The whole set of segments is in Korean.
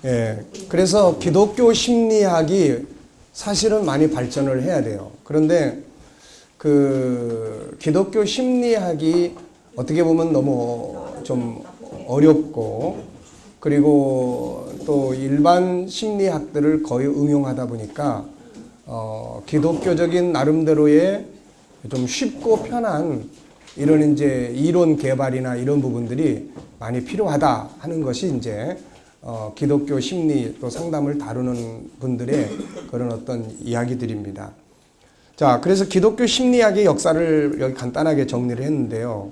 예, 그래서 기독교 심리학이 사실은 많이 발전을 해야 돼요. 그런데 그 기독교 심리학이 어떻게 보면 너무 좀 어렵고, 그리고 또 일반 심리학들을 거의 응용하다 보니까 기독교적인 나름대로의 좀 쉽고 편한 이런 이제 이론 개발이나 이런 부분들이 많이 필요하다 하는 것이 이제 기독교 심리 또 상담을 다루는 분들의 그런 어떤 이야기들입니다. 자, 그래서 기독교 심리학의 역사를 여기 간단하게 정리를 했는데요.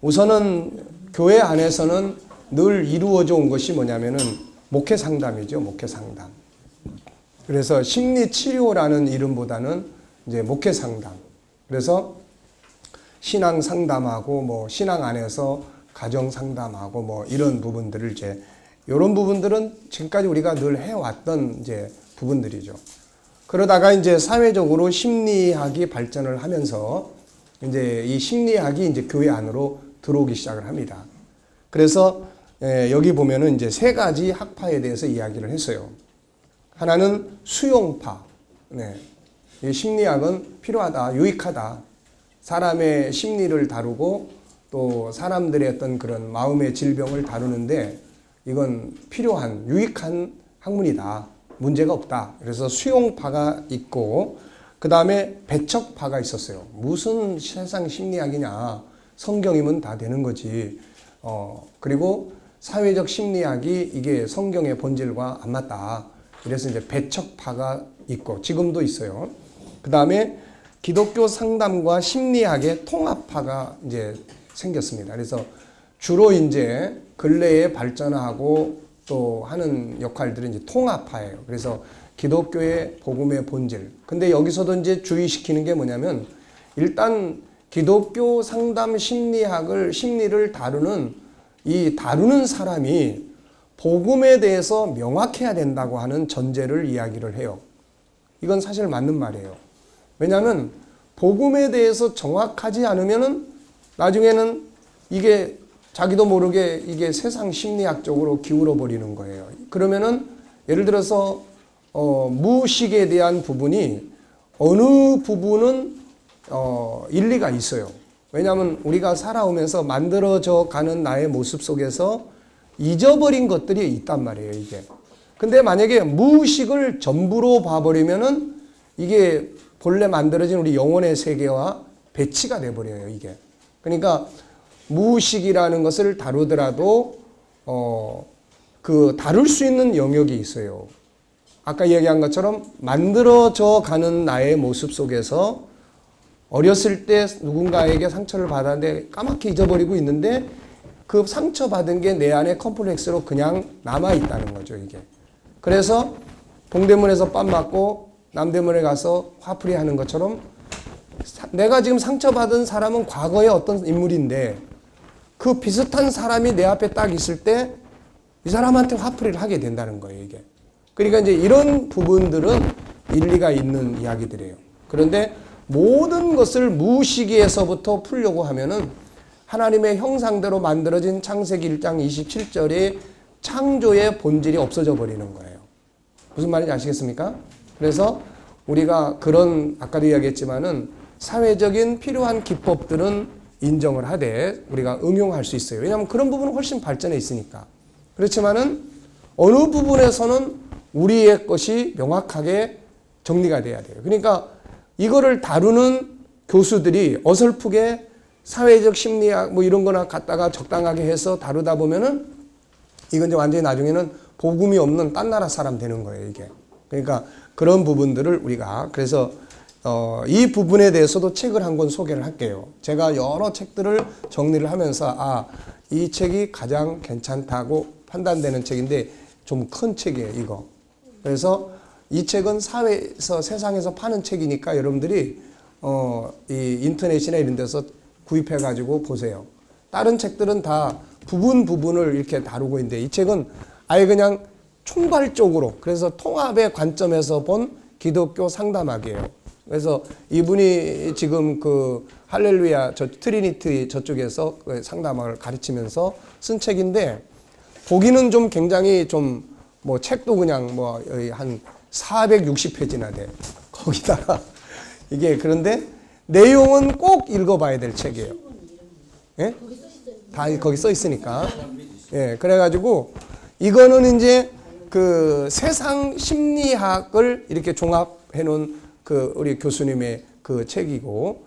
우선은 교회 안에서는 늘 이루어져 온 것이 뭐냐면은 목회 상담이죠. 목회 상담. 그래서 심리 치료라는 이름보다는 이제 목회 상담. 그래서 신앙 상담하고 뭐 신앙 안에서 가정 상담하고 뭐 이런 부분들을 이제 이런 부분들은 지금까지 우리가 늘 해왔던 이제 부분들이죠. 그러다가 이제 사회적으로 심리학이 발전을 하면서 이제 이 심리학이 이제 교회 안으로 들어오기 시작을 합니다. 그래서 여기 보면은 이제 세 가지 학파에 대해서 이야기를 했어요. 하나는 수용파. 네. 이 심리학은 필요하다, 유익하다. 사람의 심리를 다루고 또 사람들의 어떤 그런 마음의 질병을 다루는데 이건 필요한, 유익한 학문이다. 문제가 없다. 그래서 수용파가 있고, 그 다음에 배척파가 있었어요. 무슨 세상 심리학이냐. 성경이면 다 되는 거지. 그리고 사회적 심리학이 이게 성경의 본질과 안 맞다. 그래서 이제 배척파가 있고, 지금도 있어요. 그 다음에 기독교 상담과 심리학의 통합파가 이제 생겼습니다. 그래서 주로 이제 근래에 발전하고 또 하는 역할들은 이제 통합파예요. 그래서 기독교의 복음의 본질. 근데 여기서도 이제 주의시키는 게 뭐냐면 일단 기독교 상담 심리를 다루는 이 다루는 사람이 복음에 대해서 명확해야 된다고 하는 전제를 이야기를 해요. 이건 사실 맞는 말이에요. 왜냐하면 복음에 대해서 정확하지 않으면은 나중에는 이게 자기도 모르게 이게 세상 심리학적으로 기울어 버리는 거예요. 그러면은 예를 들어서 무의식에 대한 부분이 어느 부분은 일리가 있어요. 왜냐하면 우리가 살아오면서 만들어져 가는 나의 모습 속에서 잊어버린 것들이 있단 말이에요, 이게. 근데 만약에 무의식을 전부로 봐버리면은 이게 본래 만들어진 우리 영혼의 세계와 배치가 돼버려요, 이게. 그러니까 무의식이라는 것을 다루더라도 그 다룰 수 있는 영역이 있어요. 아까 얘기한 것처럼 만들어져 가는 나의 모습 속에서 어렸을 때 누군가에게 상처를 받았는데 까맣게 잊어버리고 있는데 그 상처받은 게 내 안에 컴플렉스로 그냥 남아있다는 거죠, 이게. 그래서 동대문에서 빰 맞고 남대문에 가서 화풀이 하는 것처럼 내가 지금 상처받은 사람은 과거의 어떤 인물인데 그 비슷한 사람이 내 앞에 딱 있을 때 이 사람한테 화풀이를 하게 된다는 거예요, 이게. 그러니까 이제 이런 부분들은 일리가 있는 이야기들이에요. 그런데 모든 것을 무의식에서부터 풀려고 하면은 하나님의 형상대로 만들어진 창세기 1장 27절의 창조의 본질이 없어져 버리는 거예요. 무슨 말인지 아시겠습니까? 그래서 우리가 그런 아까도 이야기했지만은 사회적인 필요한 기법들은 인정을 하되 우리가 응용할 수 있어요. 왜냐하면 그런 부분은 훨씬 발전해 있으니까. 그렇지만은 어느 부분에서는 우리의 것이 명확하게 정리가 돼야 돼요. 그러니까 이거를 다루는 교수들이 어설프게 사회적 심리학 뭐 이런 거나 갖다가 적당하게 해서 다루다 보면은 이건 이제 완전히 나중에는 복음이 없는 딴 나라 사람 되는 거예요, 이게. 그러니까 그런 부분들을 우리가 그래서 이 부분에 대해서도 책을 한 권 소개를 할게요. 제가 여러 책들을 정리를 하면서 이 책이 가장 괜찮다고 판단되는 책인데 좀 큰 책이에요, 이거. 그래서 이 책은 사회에서 세상에서 파는 책이니까 여러분들이 이 인터넷이나 이런 데서 구입해 가지고 보세요. 다른 책들은 다 부분을 이렇게 다루고 있는데 이 책은 아예 그냥 총괄적으로 그래서 통합의 관점에서 본 기독교 상담학이에요. 그래서 이분이 지금 그 할렐루야 트리니티 저쪽에서 그 상담학을 가르치면서 쓴 책인데 보기는 좀 굉장히 좀 뭐 책도 그냥 뭐 한 460페이지나 돼. 거기다가 이게 그런데 내용은 꼭 읽어봐야 될 책이에요. 예? 다 거기 써 있으니까. 예, 그래가지고 이거는 이제 그 세상 심리학을 이렇게 종합해 놓은 그 우리 교수님의 그 책이고,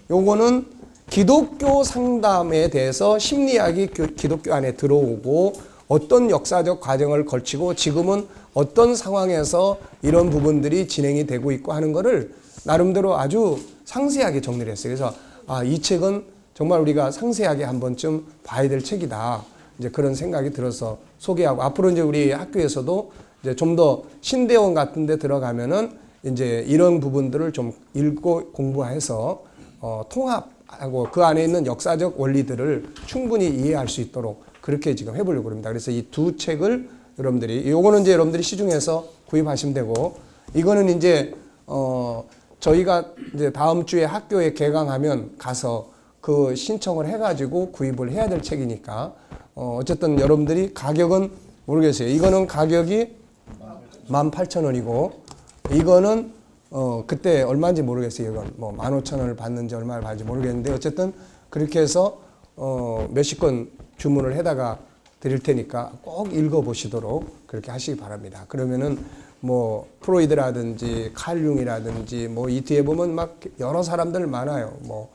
요거는 기독교 상담에 대해서 심리학이 기독교 안에 들어오고 어떤 역사적 과정을 거치고 지금은 어떤 상황에서 이런 부분들이 진행이 되고 있고 하는 거를 나름대로 아주 상세하게 정리를 했어요. 그래서 이 책은 정말 우리가 상세하게 한 번쯤 봐야 될 책이다. 이제 그런 생각이 들어서 소개하고, 앞으로 이제 우리 학교에서도 이제 좀 더 신대원 같은 데 들어가면은 이제 이런 부분들을 좀 읽고 공부해서 통합하고 그 안에 있는 역사적 원리들을 충분히 이해할 수 있도록 그렇게 지금 해보려고 합니다. 그래서 이 두 책을 여러분들이, 요거는 이제 여러분들이 시중에서 구입하시면 되고, 이거는 이제 저희가 이제 다음 주에 학교에 개강하면 가서 그 신청을 해가지고 구입을 해야 될 책이니까, 어쨌든 여러분들이 가격은 모르겠어요. 이거는 가격이 18,000원이고, 이거는 그때 얼마인지 모르겠어요. 이건 뭐 15,000원을 받는지 얼마를 받는지 모르겠는데, 어쨌든 그렇게 해서 몇십 건 주문을 해다가 드릴 테니까 꼭 읽어보시도록 그렇게 하시기 바랍니다. 그러면은 뭐 프로이드라든지 칼융이라든지 뭐 이 뒤에 보면 막 여러 사람들 많아요. 뭐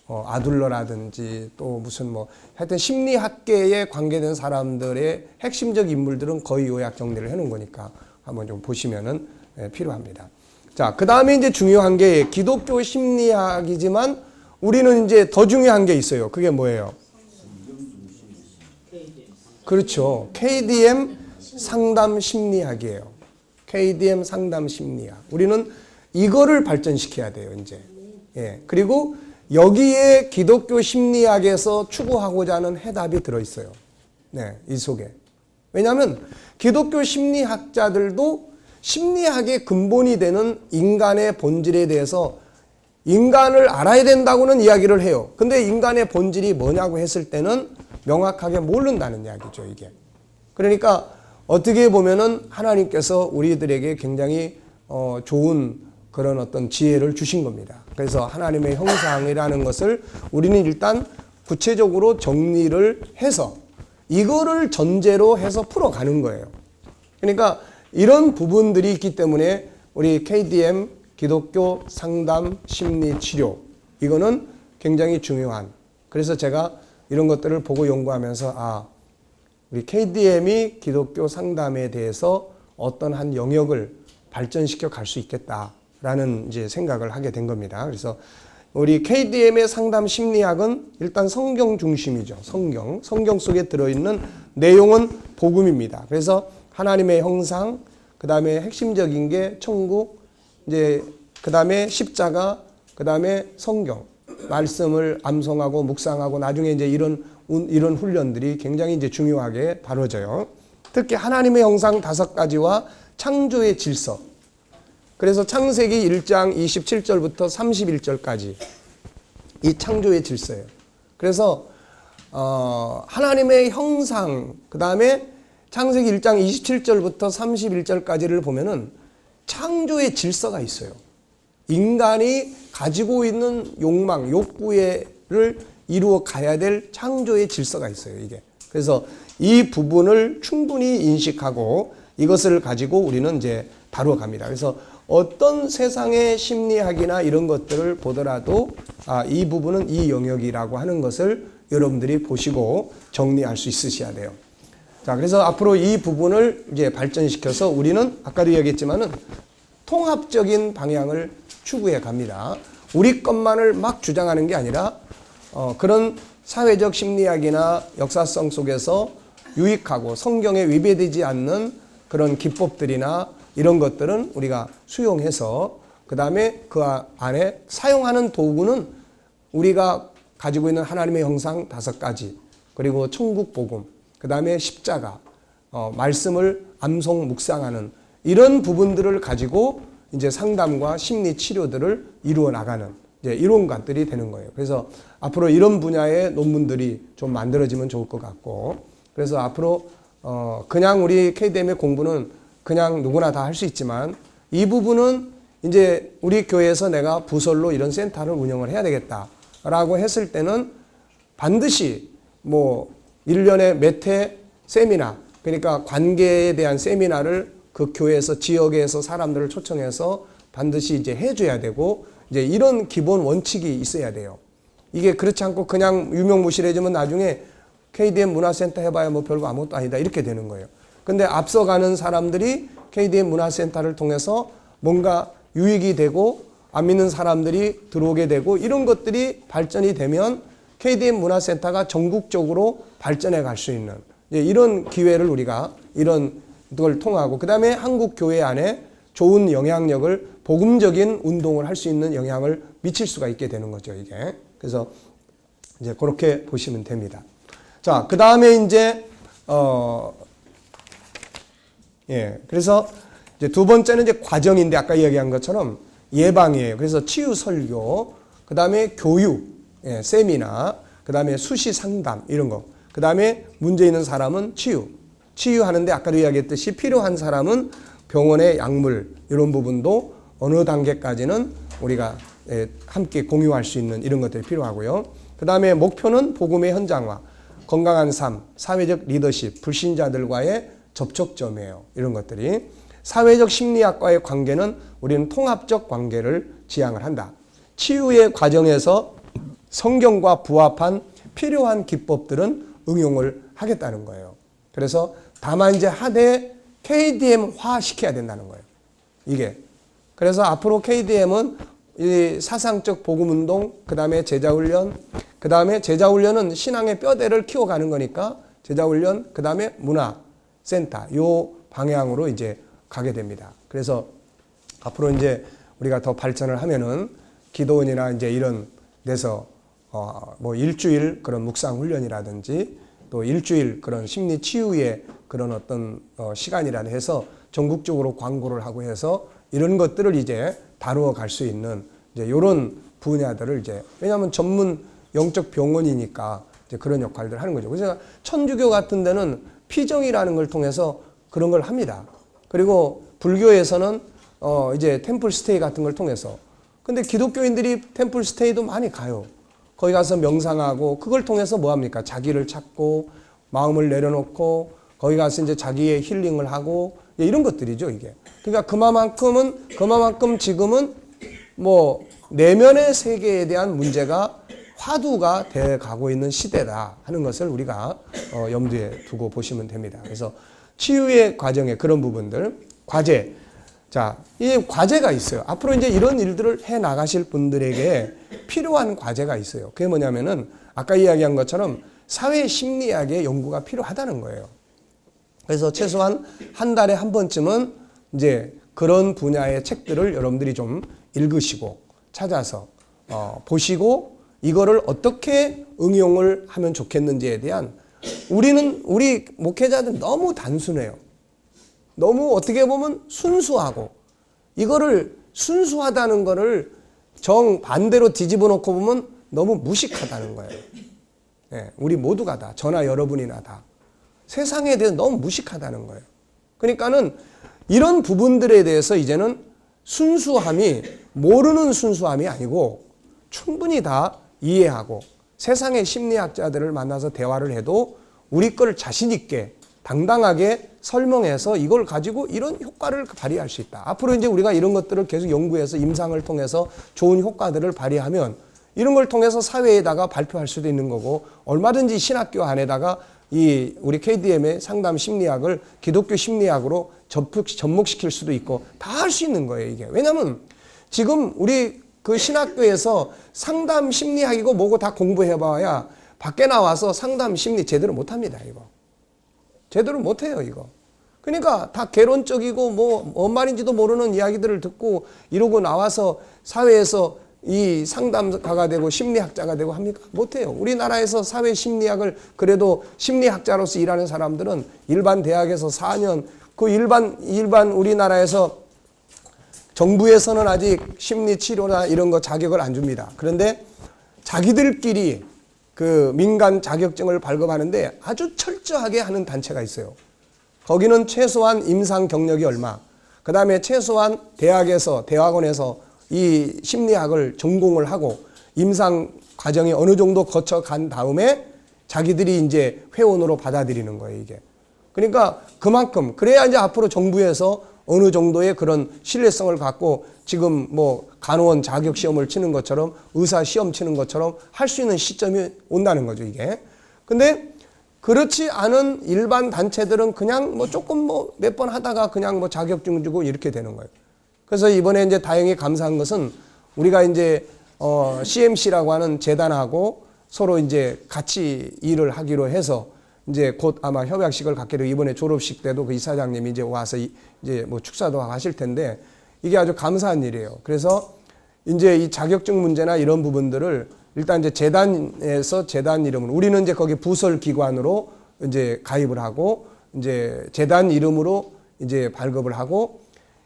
아둘러라든지 또 무슨 뭐 하여튼 심리학계에 관계된 사람들의 핵심적 인물들은 거의 요약 정리를 해놓은 거니까 한번 좀 보시면은 필요합니다. 자, 그 다음에 이제 중요한 게 기독교 심리학이지만 우리는 이제 더 중요한 게 있어요. 그게 뭐예요? 그렇죠. KDM 상담 심리학이에요. KDM 상담 심리학. 우리는 이거를 발전시켜야 돼요, 이제. 예. 그리고 여기에 기독교 심리학에서 추구하고자 하는 해답이 들어있어요. 네, 이 속에. 왜냐하면 기독교 심리학자들도 심리학의 근본이 되는 인간의 본질에 대해서 인간을 알아야 된다고는 이야기를 해요. 근데 인간의 본질이 뭐냐고 했을 때는 명확하게 모른다는 이야기죠, 이게. 그러니까 어떻게 보면은 하나님께서 우리들에게 굉장히 좋은 그런 어떤 지혜를 주신 겁니다. 그래서 하나님의 형상이라는 것을 우리는 일단 구체적으로 정리를 해서 이거를 전제로 해서 풀어가는 거예요. 그러니까 이런 부분들이 있기 때문에 우리 KDM 기독교 상담 심리 치료, 이거는 굉장히 중요한, 그래서 제가 이런 것들을 보고 연구하면서 우리 KDM이 기독교 상담에 대해서 어떤 한 영역을 발전시켜 갈 수 있겠다라는 이제 생각을 하게 된 겁니다. 그래서 우리 KDM의 상담 심리학은 일단 성경 중심이죠. 성경 속에 들어있는 내용은 복음입니다. 그래서 하나님의 형상, 그 다음에 핵심적인 게 천국, 이제 그 다음에 십자가, 그 다음에 성경, 말씀을 암송하고 묵상하고 나중에 이제 이런 훈련들이 굉장히 이제 중요하게 다뤄져요. 특히 하나님의 형상 5가지와 창조의 질서. 그래서 창세기 1장 27절부터 31절까지 이 창조의 질서예요. 그래서 하나님의 형상, 그 다음에 창세기 1장 27절부터 31절까지를 보면은 창조의 질서가 있어요. 인간이 가지고 있는 욕망, 욕구를 이루어 가야 될 창조의 질서가 있어요, 이게. 그래서 이 부분을 충분히 인식하고 이것을 가지고 우리는 이제 다루어 갑니다. 그래서 어떤 세상의 심리학이나 이런 것들을 보더라도 이 부분은 이 영역이라고 하는 것을 여러분들이 보시고 정리할 수 있으셔야 돼요. 자, 그래서 앞으로 이 부분을 이제 발전시켜서 우리는 아까도 얘기했지만은 통합적인 방향을 추구해 갑니다. 우리 것만을 막 주장하는 게 아니라 그런 사회적 심리학이나 역사성 속에서 유익하고 성경에 위배되지 않는 그런 기법들이나 이런 것들은 우리가 수용해서 그 다음에 그 안에 사용하는 도구는 우리가 가지고 있는 하나님의 형상 5가지, 그리고 천국 복음, 그 다음에 십자가, 말씀을 암송 묵상하는 이런 부분들을 가지고 이제 상담과 심리 치료들을 이루어 나가는 이제 이론가들이 되는 거예요. 그래서 앞으로 이런 분야의 논문들이 좀 만들어지면 좋을 것 같고, 그래서 앞으로 그냥 우리 KDM의 공부는 그냥 누구나 다 할 수 있지만 이 부분은 이제 우리 교회에서 내가 부설로 이런 센터를 운영을 해야 되겠다라고 했을 때는 반드시 뭐 1년에 몇 회 세미나, 그러니까 관계에 대한 세미나를 그 교회에서 지역에서 사람들을 초청해서 반드시 이제 해줘야 되고 이제 이런 기본 원칙이 있어야 돼요. 이게 그렇지 않고 그냥 유명무실해지면 나중에 KDM 문화센터 해봐야 뭐 별거 아무것도 아니다 이렇게 되는 거예요. 근데 앞서가는 사람들이 KDM 문화센터를 통해서 뭔가 유익이 되고 안 믿는 사람들이 들어오게 되고 이런 것들이 발전이 되면 KDM 문화센터가 전국적으로 발전해 갈 수 있는 이런 기회를 우리가 이런 걸 통하고 그 다음에 한국 교회 안에 좋은 영향력을 복음적인 운동을 할 수 있는 영향을 미칠 수가 있게 되는 거죠, 이게. 그래서 이제 그렇게 보시면 됩니다. 자, 그 다음에 이제, 그래서 이제 두 번째는 이제 과정인데 아까 이야기한 것처럼 예방이에요. 그래서 치유 설교, 그 다음에 교육, 세미나, 그 다음에 수시 상담, 이런 거. 그 다음에 문제 있는 사람은 치유하는데 아까도 이야기했듯이 필요한 사람은 병원의 약물, 이런 부분도 어느 단계까지는 우리가 함께 공유할 수 있는 이런 것들이 필요하고요. 그 다음에 목표는 복음의 현장화, 건강한 삶, 사회적 리더십, 불신자들과의 접촉점이에요. 이런 것들이. 사회적 심리학과의 관계는 우리는 통합적 관계를 지향을 한다. 치유의 과정에서 성경과 부합한 필요한 기법들은 응용을 하겠다는 거예요. 그래서 다만 이제 하되 KDM화 시켜야 된다는 거예요. 이게. 그래서 앞으로 KDM은 이 사상적 복음운동, 그 다음에 제자훈련, 그 다음에 제자훈련은 신앙의 뼈대를 키워가는 거니까 제자훈련, 그 다음에 문화센터, 요 방향으로 이제 가게 됩니다. 그래서 앞으로 이제 우리가 더 발전을 하면은 기도원이나 이제 이런 데서 뭐 일주일 그런 묵상 훈련이라든지 또 일주일 그런 심리 치유의 그런 어떤 시간이라 해서 전국적으로 광고를 하고 해서 이런 것들을 이제 다루어 갈 수 있는 이제 이런 분야들을 이제 왜냐하면 전문 영적 병원이니까 이제 그런 역할들을 하는 거죠. 그래서 천주교 같은 데는 피정이라는 걸 통해서 그런 걸 합니다. 그리고 불교에서는 이제 템플 스테이 같은 걸 통해서. 근데 기독교인들이 템플 스테이도 많이 가요. 거기 가서 명상하고 그걸 통해서 뭐 합니까? 자기를 찾고 마음을 내려놓고 거기 가서 이제 자기의 힐링을 하고 이런 것들이죠, 이게. 그러니까 그만큼 지금은 뭐 내면의 세계에 대한 문제가 화두가 돼 가고 있는 시대다 하는 것을 우리가 염두에 두고 보시면 됩니다. 그래서 치유의 과정에 그런 부분들, 과제. 자, 이 과제가 있어요. 앞으로 이제 이런 일들을 해 나가실 분들에게 필요한 과제가 있어요. 그게 뭐냐면은 아까 이야기한 것처럼 사회 심리학의 연구가 필요하다는 거예요. 그래서 최소한 한 달에 한 번쯤은 이제 그런 분야의 책들을 여러분들이 좀 읽으시고 찾아서 보시고 이거를 어떻게 응용을 하면 좋겠는지에 대한 우리 목회자들 너무 단순해요. 너무 어떻게 보면 순수하고 이거를 순수하다는 거를 정반대로 뒤집어 놓고 보면 너무 무식하다는 거예요. 네, 우리 모두가 다, 저나 여러분이나 다. 세상에 대해서 너무 무식하다는 거예요. 그러니까는 이런 부분들에 대해서 이제는 순수함이 모르는 순수함이 아니고 충분히 다 이해하고 세상의 심리학자들을 만나서 대화를 해도 우리 걸 자신 있게 당당하게 설명해서 이걸 가지고 이런 효과를 발휘할 수 있다. 앞으로 이제 우리가 이런 것들을 계속 연구해서 임상을 통해서 좋은 효과들을 발휘하면 이런 걸 통해서 사회에다가 발표할 수도 있는 거고 얼마든지 신학교 안에다가 이 우리 KDM의 상담 심리학을 기독교 심리학으로 접목시킬 수도 있고 다 할 수 있는 거예요, 이게. 왜냐면 지금 우리 그 신학교에서 상담 심리학이고 뭐고 다 공부해봐야 밖에 나와서 상담 심리 제대로 못합니다, 이거. 제대로 못해요, 이거. 그러니까 다 개론적이고 뭔 말인지도 모르는 이야기들을 듣고 이러고 나와서 사회에서 이 상담가가 되고 심리학자가 되고 합니까? 못해요. 우리나라에서 사회 심리학을 그래도 심리학자로서 일하는 사람들은 일반 대학에서 4년 그 일반 우리나라에서 정부에서는 아직 심리 치료나 이런 거 자격을 안 줍니다. 그런데 자기들끼리 그 민간 자격증을 발급하는데 아주 철저하게 하는 단체가 있어요. 거기는 최소한 임상 경력이 얼마, 그 다음에 최소한 대학에서, 대학원에서 이 심리학을 전공을 하고 임상 과정이 어느 정도 거쳐간 다음에 자기들이 이제 회원으로 받아들이는 거예요, 이게. 그러니까 그만큼, 그래야 이제 앞으로 정부에서 어느 정도의 그런 신뢰성을 갖고 지금 뭐 간호원 자격 시험을 치는 것처럼 의사 시험 치는 것처럼 할 수 있는 시점이 온다는 거죠, 이게. 근데 그렇지 않은 일반 단체들은 그냥 뭐 조금 뭐 몇 번 하다가 그냥 뭐 자격증 주고 이렇게 되는 거예요. 그래서 이번에 이제 다행히 감사한 것은 우리가 이제 CMC라고 하는 재단하고 서로 이제 같이 일을 하기로 해서 이제 곧 아마 협약식을 갖게 되고 이번에 졸업식 때도 그 이사장님이 이제 와서 이제 뭐 축사도 하실 텐데 이게 아주 감사한 일이에요. 그래서 이제 이 자격증 문제나 이런 부분들을 일단 이제 재단에서 재단 이름으로 우리는 이제 거기 부설 기관으로 이제 가입을 하고 이제 재단 이름으로 이제 발급을 하고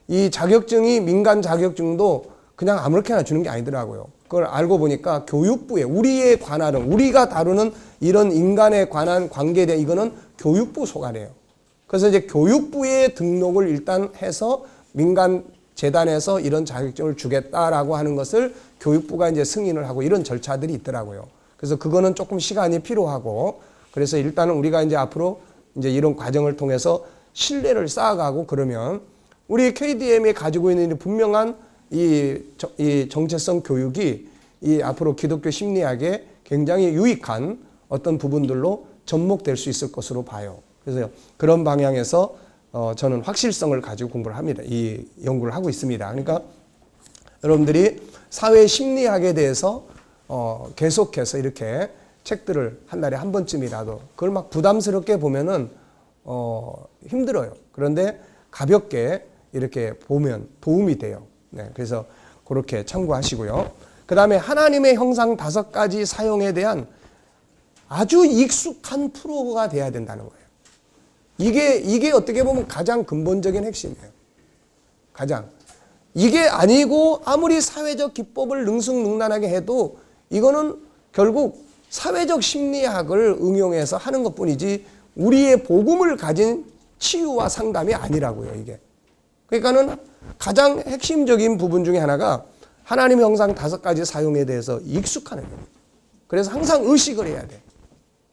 이 자격증이 민간 자격증도 그냥 아무렇게나 주는 게 아니더라고요. 그걸 알고 보니까 교육부에 우리에 관할은 우리가 다루는 이런 인간에 관한 관계에 대한 이거는 교육부 소관이에요. 그래서 이제 교육부에 등록을 일단 해서 민간 재단에서 이런 자격증을 주겠다라고 하는 것을 교육부가 이제 승인을 하고 이런 절차들이 있더라고요. 그래서 그거는 조금 시간이 필요하고 그래서 일단은 우리가 이제 앞으로 이제 이런 과정을 통해서 신뢰를 쌓아가고 그러면 우리 KDM이 가지고 있는 분명한 이 정체성 교육이 이 앞으로 기독교 심리학에 굉장히 유익한 어떤 부분들로 접목될 수 있을 것으로 봐요. 그래서 그런 방향에서 저는 확실성을 가지고 공부를 합니다. 이 연구를 하고 있습니다. 그러니까 여러분들이 사회 심리학에 대해서 계속해서 이렇게 책들을 한 달에 한 번쯤이라도 그걸 막 부담스럽게 보면은 힘들어요. 그런데 가볍게 이렇게 보면 도움이 돼요. 네, 그래서 그렇게 참고하시고요. 그 다음에 하나님의 형상 5가지 사용에 대한 아주 익숙한 프로가 돼야 된다는 거예요. 이게 어떻게 보면 가장 근본적인 핵심이에요. 가장. 이게 아니고 아무리 사회적 기법을 능숙능란하게 해도 이거는 결국 사회적 심리학을 응용해서 하는 것뿐이지 우리의 복음을 가진 치유와 상담이 아니라고요, 이게. 그러니까는 가장 핵심적인 부분 중에 하나가 하나님 형상 5가지 사용에 대해서 익숙하는 거예요. 그래서 항상 의식을 해야 돼.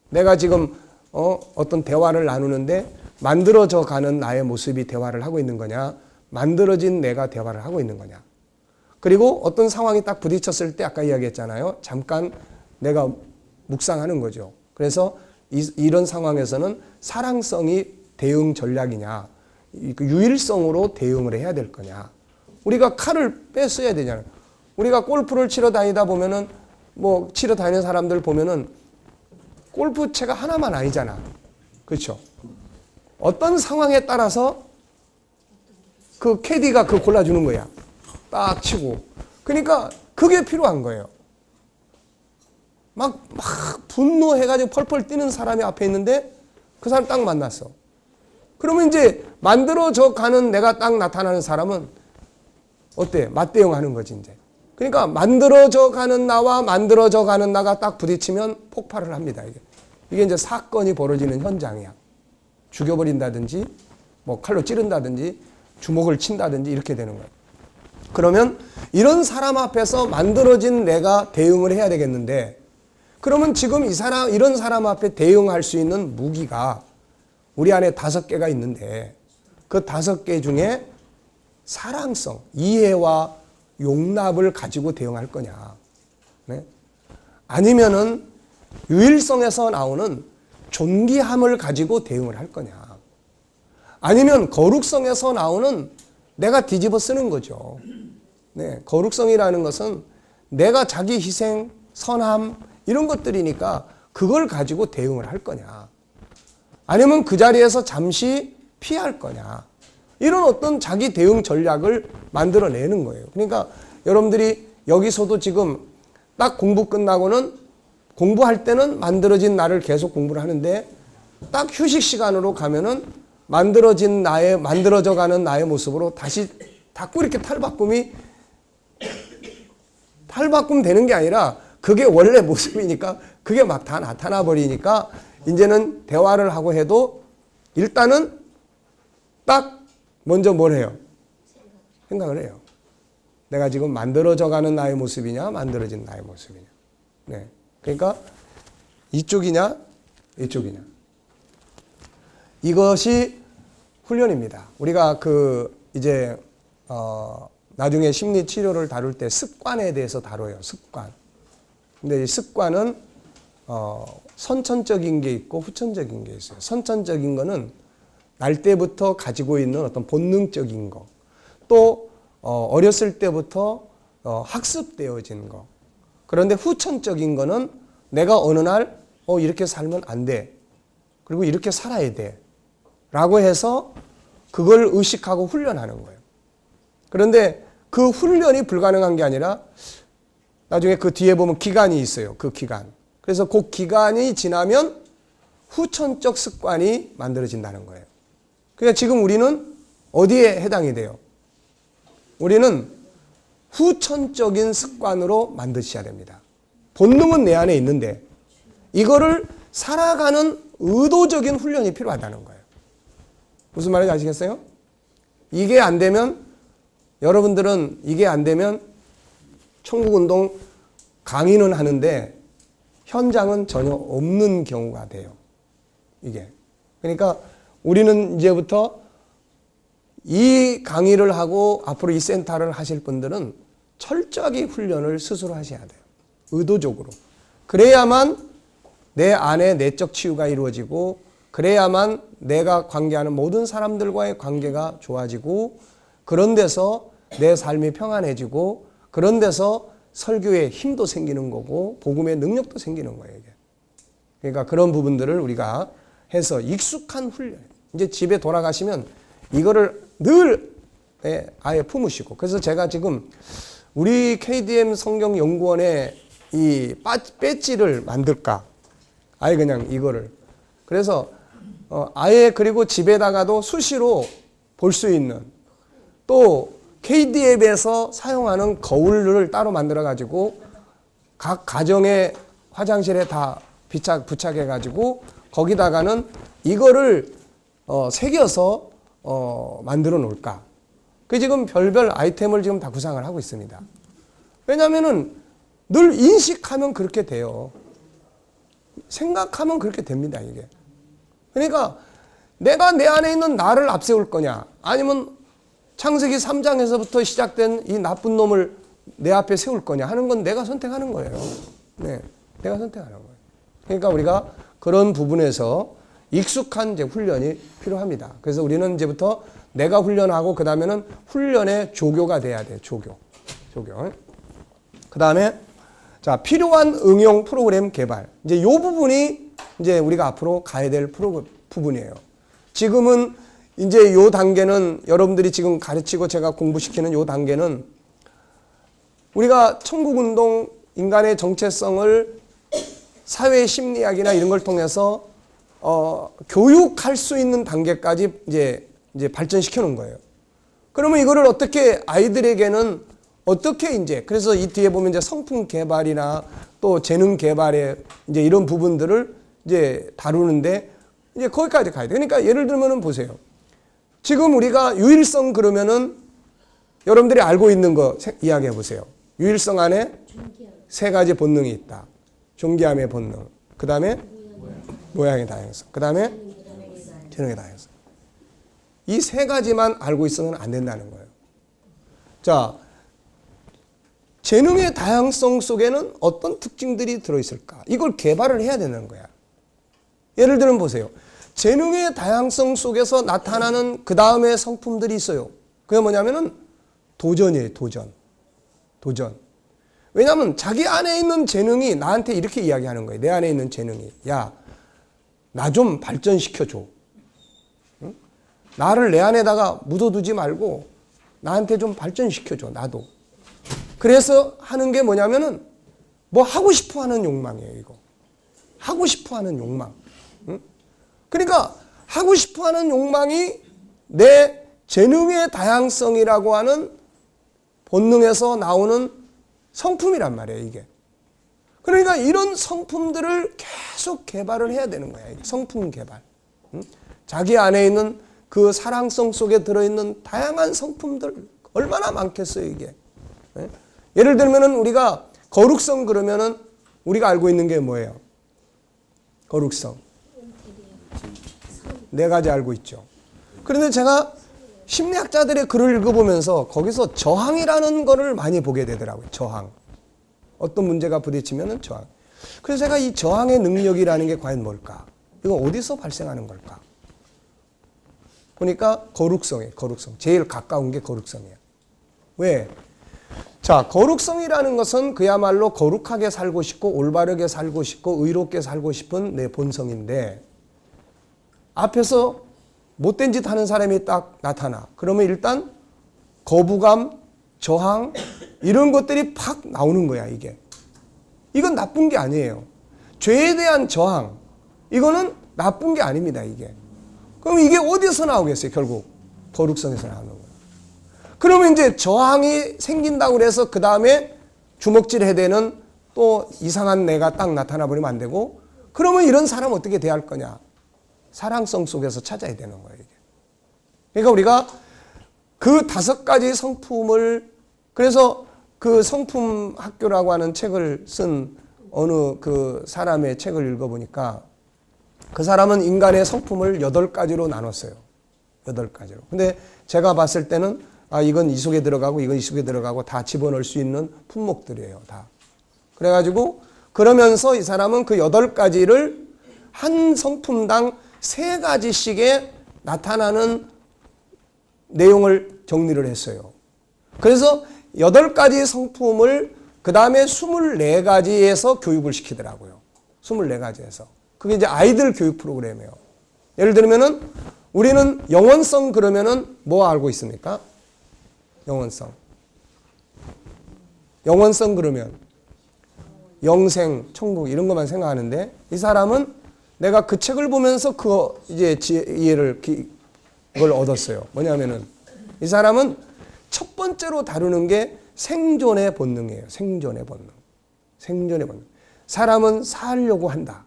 내가 지금 어떤 대화를 나누는데 만들어져 가는 나의 모습이 대화를 하고 있는 거냐, 만들어진 내가 대화를 하고 있는 거냐. 그리고 어떤 상황이 딱 부딪혔을 때 아까 이야기했잖아요. 잠깐 내가 묵상하는 거죠. 그래서 이런 상황에서는 사랑성이 대응 전략이냐, 유일성으로 대응을 해야 될 거냐. 우리가 칼을 뺐어야 되잖아요. 우리가 골프를 치러 다니다 보면은 뭐 치러 다니는 사람들 보면은 골프채가 하나만 아니잖아. 그렇죠? 어떤 상황에 따라서 그 캐디가 그 골라주는 거야. 딱 치고. 그러니까 그게 필요한 거예요. 막 분노해가지고 펄펄 뛰는 사람이 앞에 있는데 그 사람 딱 만났어. 그러면 이제 만들어져 가는 내가 딱 나타나는 사람은 어때? 맞대응하는 거지, 이제. 그러니까 만들어져 가는 나와 만들어져 가는 나가 딱 부딪히면 폭발을 합니다, 이게. 이게 이제 사건이 벌어지는 현장이야. 죽여버린다든지, 뭐 칼로 찌른다든지, 주먹을 친다든지 이렇게 되는 거예요. 그러면 이런 사람 앞에서 만들어진 내가 대응을 해야 되겠는데, 그러면 지금 이런 사람 앞에 대응할 수 있는 무기가 우리 안에 5개가 있는데, 그 5개 중에 사랑성, 이해와 용납을 가지고 대응할 거냐. 네? 아니면은 유일성에서 나오는 존귀함을 가지고 대응을 할 거냐. 아니면 거룩성에서 나오는 내가 뒤집어 쓰는 거죠. 네, 거룩성이라는 것은 내가 자기 희생, 선함 이런 것들이니까 그걸 가지고 대응을 할 거냐. 아니면 그 자리에서 잠시 피할 거냐. 이런 어떤 자기 대응 전략을 만들어내는 거예요. 그러니까 여러분들이 여기서도 지금 딱 공부 끝나고는 공부할 때는 만들어진 나를 계속 공부를 하는데 딱 휴식 시간으로 가면은 만들어져 가는 나의 모습으로 다시 자꾸 이렇게 탈바꿈 되는 게 아니라 그게 원래 모습이니까 그게 막 다 나타나 버리니까 이제는 대화를 하고 해도 일단은 딱 먼저 뭘 해요? 생각을 해요. 내가 지금 만들어져가는 나의 모습이냐, 만들어진 나의 모습이냐. 네. 그러니까 이쪽이냐, 이쪽이냐. 이것이 훈련입니다. 우리가 이제 나중에 심리 치료를 다룰 때 습관에 대해서 다뤄요. 습관. 근데 이 습관은 선천적인 게 있고 후천적인 게 있어요. 선천적인 거는 날 때부터 가지고 있는 어떤 본능적인 거. 또 어렸을 때부터 학습되어진 거. 그런데 후천적인 거는 내가 어느 날 이렇게 살면 안 돼. 그리고 이렇게 살아야 돼. 라고 해서 그걸 의식하고 훈련하는 거예요. 그런데 그 훈련이 불가능한 게 아니라 나중에 그 뒤에 보면 기간이 있어요. 그 기간. 그래서 그 기간이 지나면 후천적 습관이 만들어진다는 거예요. 그러니까 지금 우리는 어디에 해당이 돼요? 우리는 후천적인 습관으로 만드셔야 됩니다. 본능은 내 안에 있는데 이거를 살아가는 의도적인 훈련이 필요하다는 거예요. 무슨 말인지 아시겠어요? 이게 안 되면 여러분들은 이게 안 되면 천국운동 강의는 하는데 현장은 전혀 없는 경우가 돼요. 이게. 그러니까 우리는 이제부터 이 강의를 하고 앞으로 이 센터를 하실 분들은 철저하게 훈련을 스스로 하셔야 돼요. 의도적으로. 그래야만 내 안에 내적 치유가 이루어지고 그래야만 내가 관계하는 모든 사람들과의 관계가 좋아지고 그런 데서 내 삶이 평안해지고 그런 데서 설교에 힘도 생기는 거고 복음의 능력도 생기는 거예요. 이게. 그러니까 그런 부분들을 우리가 해서 익숙한 훈련. 이제 집에 돌아가시면 이거를 늘 아예 품으시고. 그래서 제가 지금 우리 KDM 성경연구원에 이 배지를 만들까? 아예 그냥 이거를. 그래서 아예 그리고 집에다가도 수시로 볼 수 있는 또 KD앱에서 사용하는 거울을 따로 만들어 가지고 각 가정의 화장실에 다 부착해 가지고 거기다가는 이거를 새겨서 만들어 놓을까. 그 지금 별별 아이템을 지금 다 구상을 하고 있습니다. 왜냐하면은 늘 인식하면 그렇게 돼요. 생각하면 그렇게 됩니다, 이게. 그러니까 내가 내 안에 있는 나를 앞세울 거냐, 아니면 창세기 3장에서부터 시작된 이 나쁜 놈을 내 앞에 세울 거냐 하는 건 내가 선택하는 거예요. 네, 내가 선택하는 거예요. 그러니까 우리가 그런 부분에서 익숙한 이제 훈련이 필요합니다. 그래서 우리는 이제부터 내가 훈련하고 그 다음에는 훈련의 조교가 돼야 돼. 조교. 그 다음에 자 필요한 응용 프로그램 개발. 이제 이 부분이 이제 우리가 앞으로 가야 될 부분이에요. 지금은 이제 요 단계는 여러분들이 지금 가르치고 제가 공부시키는 요 단계는 우리가 천국운동 인간의 정체성을 사회 심리학이나 이런 걸 통해서 교육할 수 있는 단계까지 이제 발전시켜 놓은 거예요. 그러면 이거를 어떻게 아이들에게는 어떻게 이제 그래서 이 뒤에 보면 이제 성품 개발이나 또 재능 개발의 이제 이런 부분들을 이제 다루는데 이제 거기까지 가야 돼. 그러니까 예를 들면은 보세요. 지금 우리가 유일성 그러면은 여러분들이 알고 있는 거 이야기해 보세요. 유일성 안에 세 가지 본능이 있다. 존귀함의 본능. 그 다음에 모양의 다양성. 그 다음에 재능의 다양성. 이 세 가지만 알고 있으면 안 된다는 거예요. 자, 재능의 다양성 속에는 어떤 특징들이 들어있을까? 이걸 개발을 해야 되는 거야. 예를 들면 보세요. 재능의 다양성 속에서 나타나는 그 다음에 성품들이 있어요. 그게 뭐냐면은 도전이에요. 도전. 왜냐하면 자기 안에 있는 재능이 나한테 이렇게 이야기하는 거예요. 내 안에 있는 재능이. 야, 나 좀 발전시켜줘. 응? 나를 내 안에다가 묻어두지 말고 나한테 좀 발전시켜줘. 나도. 그래서 하는 게 뭐냐면은 뭐 하고 싶어 하는 욕망이에요. 이거. 하고 싶어 하는 욕망. 응? 그러니까 하고 싶어 하는 욕망이 내 재능의 다양성이라고 하는 본능에서 나오는 성품이란 말이에요, 이게. 그러니까 이런 성품들을 계속 개발을 해야 되는 거야, 이게. 성품 개발. 응? 자기 안에 있는 그 사랑성 속에 들어있는 다양한 성품들 얼마나 많겠어요, 이게. 네? 예를 들면은 우리가 거룩성 그러면은 우리가 알고 있는 게 뭐예요? 거룩성. 네 가지 알고 있죠. 그런데 제가 심리학자들의 글을 읽어보면서 거기서 저항이라는 거를 많이 보게 되더라고요. 저항. 어떤 문제가 부딪히면은 저항. 그래서 제가 이 저항의 능력이라는 게 과연 뭘까? 이건 어디서 발생하는 걸까? 보니까 거룩성이에요. 거룩성. 제일 가까운 게 거룩성이에요. 왜? 자, 거룩성이라는 것은 그야말로 거룩하게 살고 싶고 올바르게 살고 싶고 의롭게 살고 싶은 내 본성인데 앞에서 못된 짓 하는 사람이 딱 나타나. 그러면 일단 거부감, 저항 이런 것들이 팍 나오는 거야, 이게. 이건 나쁜 게 아니에요. 죄에 대한 저항 이거는 나쁜 게 아닙니다, 이게. 그럼 이게 어디서 나오겠어요, 결국? 거룩성에서 나오는 거예요. 그러면 이제 저항이 생긴다고 그래서 그 다음에 주먹질 해대는 또 이상한 내가 딱 나타나 버리면 안 되고 그러면 이런 사람 어떻게 대할 거냐? 사랑성 속에서 찾아야 되는 거예요, 이게. 그러니까 우리가 그 5가지 성품을 그래서 그 성품 학교라고 하는 책을 쓴 어느 그 사람의 책을 읽어보니까 그 사람은 인간의 성품을 8가지로 나눴어요. 8가지로. 근데 제가 봤을 때는 이건 이 속에 들어가고 이건 이 속에 들어가고 다 집어넣을 수 있는 품목들이에요. 다. 그래가지고 그러면서 이 사람은 그 8가지를 한 성품당 3가지씩의 나타나는 내용을 정리를 했어요. 그래서 8가지 성품을 그 다음에 24가지에서 교육을 시키더라고요. 24가지에서. 그게 이제 아이들 교육 프로그램이에요. 예를 들면은 우리는 영원성 그러면은 뭐 알고 있습니까? 영원성. 영원성 그러면 영생, 천국 이런 것만 생각하는데 이 사람은 내가 그 책을 보면서 그거 이제 이해를 그걸 얻었어요. 뭐냐면은 이 사람은 첫 번째로 다루는 게 생존의 본능이에요. 생존의 본능. 생존의 본능. 사람은 살려고 한다.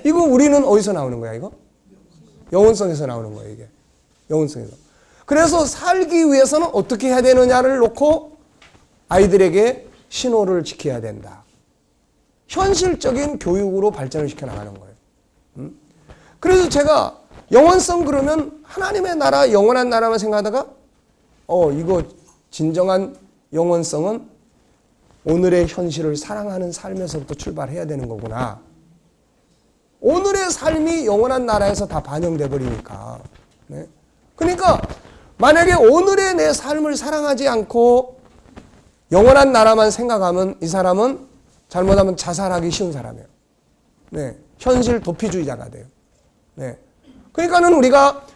이거 우리는 어디서 나오는 거야, 이거? 영혼성에서 나오는 거예요, 이게. 영혼성에서. 그래서 살기 위해서는 어떻게 해야 되느냐를 놓고 아이들에게 신호를 지켜야 된다. 현실적인 교육으로 발전을 시켜 나가는 거예요. 그래서 제가 영원성 그러면 하나님의 나라, 영원한 나라만 생각하다가 이거 진정한 영원성은 오늘의 현실을 사랑하는 삶에서부터 출발해야 되는 거구나. 오늘의 삶이 영원한 나라에서 다 반영돼 버리니까. 네? 그러니까 만약에 오늘의 내 삶을 사랑하지 않고 영원한 나라만 생각하면 이 사람은 잘못하면 자살하기 쉬운 사람이에요. 네. 현실 도피주의자가 돼요. 네. 그러니까는 우리가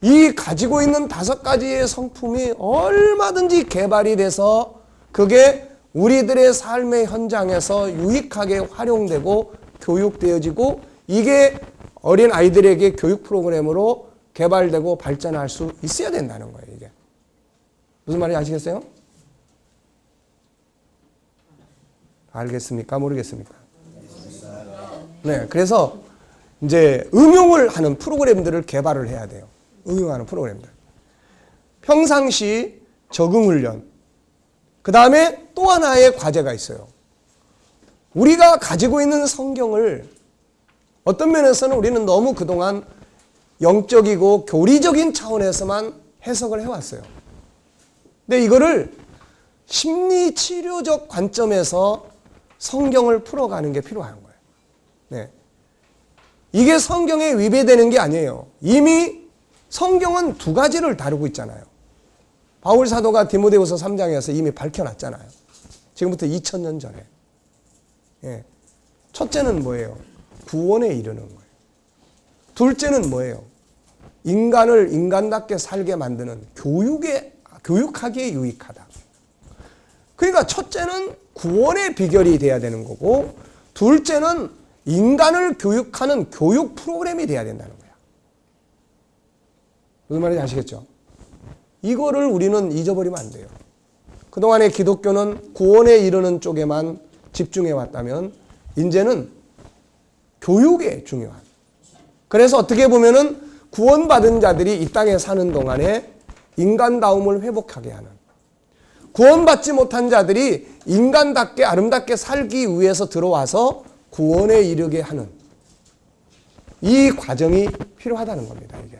이 가지고 있는 5가지의 성품이 얼마든지 개발이 돼서 그게 우리들의 삶의 현장에서 유익하게 활용되고 교육되어지고 이게 어린 아이들에게 교육 프로그램으로 개발되고 발전할 수 있어야 된다는 거예요, 이게. 무슨 말인지 아시겠어요? 알겠습니까? 모르겠습니까? 네, 그래서 이제 응용을 하는 프로그램들을 개발을 해야 돼요. 응용하는 프로그램들. 평상시 적응훈련. 그 다음에 또 하나의 과제가 있어요. 우리가 가지고 있는 성경을 어떤 면에서는 우리는 너무 그동안 영적이고 교리적인 차원에서만 해석을 해왔어요. 근데 이거를 심리치료적 관점에서 성경을 풀어가는 게 필요한 거예요. 네. 이게 성경에 위배되는 게 아니에요. 이미 성경은 2가지를 다루고 있잖아요. 바울 사도가 디모데후서 3장에서 이미 밝혀놨잖아요. 지금부터 2000년 전에. 예. 첫째는 뭐예요? 구원에 이르는 거예요. 둘째는 뭐예요? 인간을 인간답게 살게 만드는 교육하기에 유익하다. 그러니까 첫째는 구원의 비결이 돼야 되는 거고 둘째는 인간을 교육하는 교육 프로그램이 돼야 된다는 거야. 무슨 말인지 아시겠죠? 이거를 우리는 잊어버리면 안 돼요. 그동안의 기독교는 구원에 이르는 쪽에만 집중해 왔다면 이제는 교육에 중요한. 그래서 어떻게 보면은 구원받은 자들이 이 땅에 사는 동안에 인간다움을 회복하게 하는, 구원받지 못한 자들이 인간답게 아름답게 살기 위해서 들어와서 구원에 이르게 하는 이 과정이 필요하다는 겁니다. 이게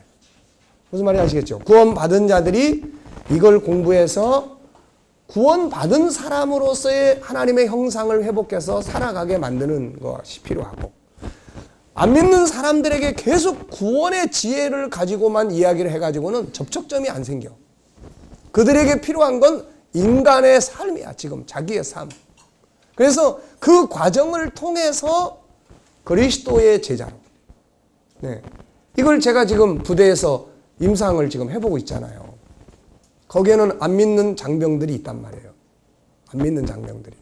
무슨 말인지 아시겠죠? 구원받은 자들이 이걸 공부해서 구원받은 사람으로서의 하나님의 형상을 회복해서 살아가게 만드는 것이 필요하고, 안 믿는 사람들에게 계속 구원의 지혜를 가지고만 이야기를 해가지고는 접촉점이 안 생겨. 그들에게 필요한 건 인간의 삶이야. 지금 자기의 삶. 그래서 그 과정을 통해서 그리스도의 제자로, 네, 이걸 제가 지금 부대에서 임상을 지금 해보고 있잖아요. 거기에는 안 믿는 장병들이 있단 말이에요. 안 믿는 장병들이.